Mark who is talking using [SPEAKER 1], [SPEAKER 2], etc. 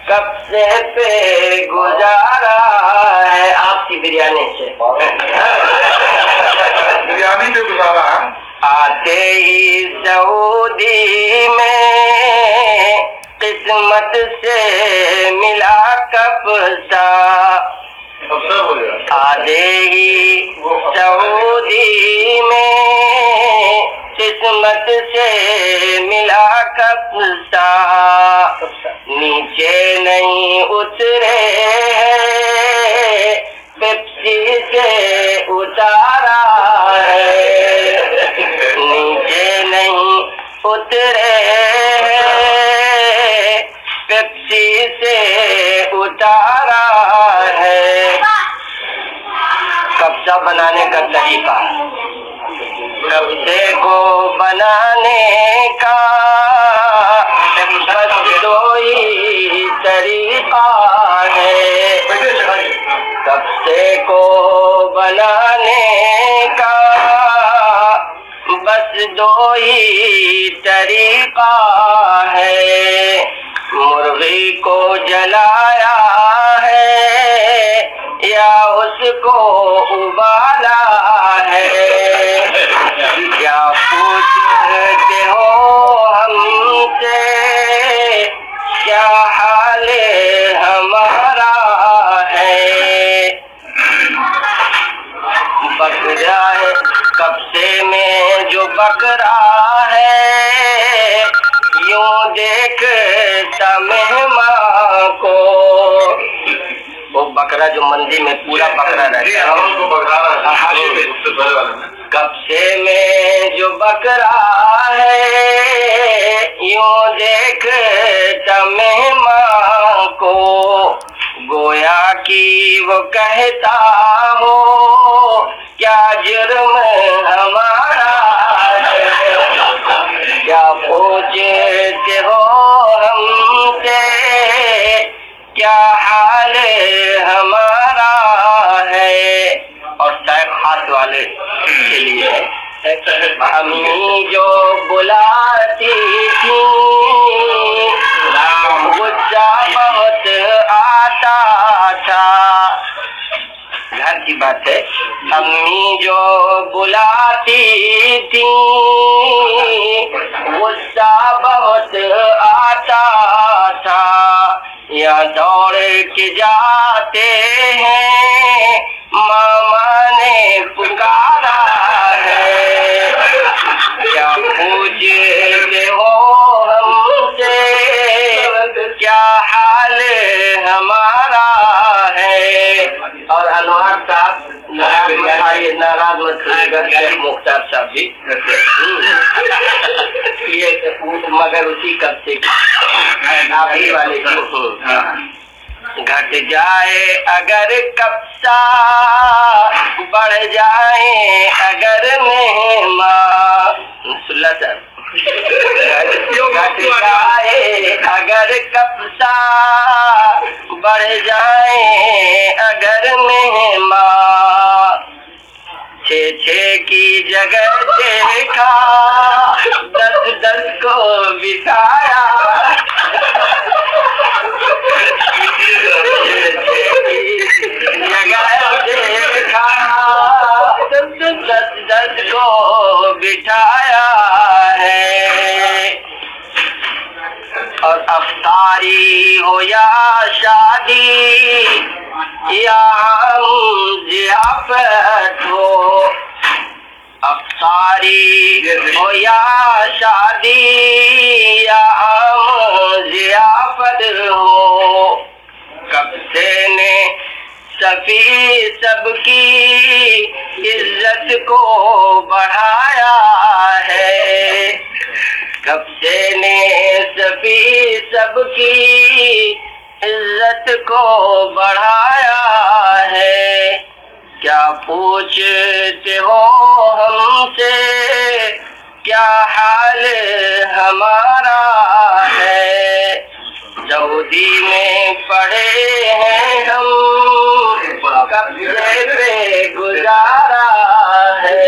[SPEAKER 1] کب سے پہ گزارا ہے آپ کی بریانی سے
[SPEAKER 2] بریانی سے گزارا ہے.
[SPEAKER 1] آتے ہی سعودی میں قسمت سے ملا کپسا آتے ہی سعودی میں قسمت سے ملا کپسا نیچے نہیں اترے پیپسی سے اتارا ہے نیچے نہیں اترے پیپسی سے اتارا ہے. کپسا بنانے کا طریقہ کپسے کو بنانے کا بس دو ہی طریقہ ہے. کپسے کو بنانے کا بس دو ہی طریقہ ہے. مرغی کو جلایا ہے یا اس کو ابالا ہے. کیا پوچھتے ہو ہم سے کیا حال ہمارا ہے. بکرا ہے کپسے میں جو بکرا ہے یوں دیکھتا مہمان کو. وہ بکرا جو مندی میں پورا بکرا رہتا ہے کپسے میں جو بکرا ہے یوں دیکھتا مہمان کو. گویا کی وہ کہتا ہو کیا جرم ہمارا ہے. کیا پوچھتے ہو ہم سے کیا حال ہمارا ہے. اور ٹائم ہاتھ والے کے لیے امی جو بلاتی تھی غصہ بہت آتا تھا. گھر کی بات ہے. امی جو بلاتی تھی غصہ بہت آتا تھا. یا دوڑ کے جاتے ہیں ماما نے پکارا ہے. کیا پوچھتے ہو ہم سے کیا حال ہمارا ہے. اور انوار صاحب ناراض مت ہوئیے مختار صاحب بھی یہ مگر اسی کب سے آخری والے کی گھٹ جائے اگر کپسا بڑھ جائے اگر مہمان گھٹ جائے اگر کپسا بڑھ جائے اگر مہمان. چھ کی جگہ دیکھا 10 کو بٹھایا. جگہ دیکھا 10 کو بٹھایا ہے. اور افطاری ہو یا شادی یا ضیافت ہو. افطاری ہو یا شادی یا ضیافت ہو. کپسے نے سفی سب کی عزت کو بڑھایا ہے. کپسے نے سفی سب کی عزت کو بڑھایا ہے. کیا پوچھتے ہو ہم سے کیا حال ہمارا ہے. سعودی میں پڑے ہیں ہم قبضے پہ گزارا ہے.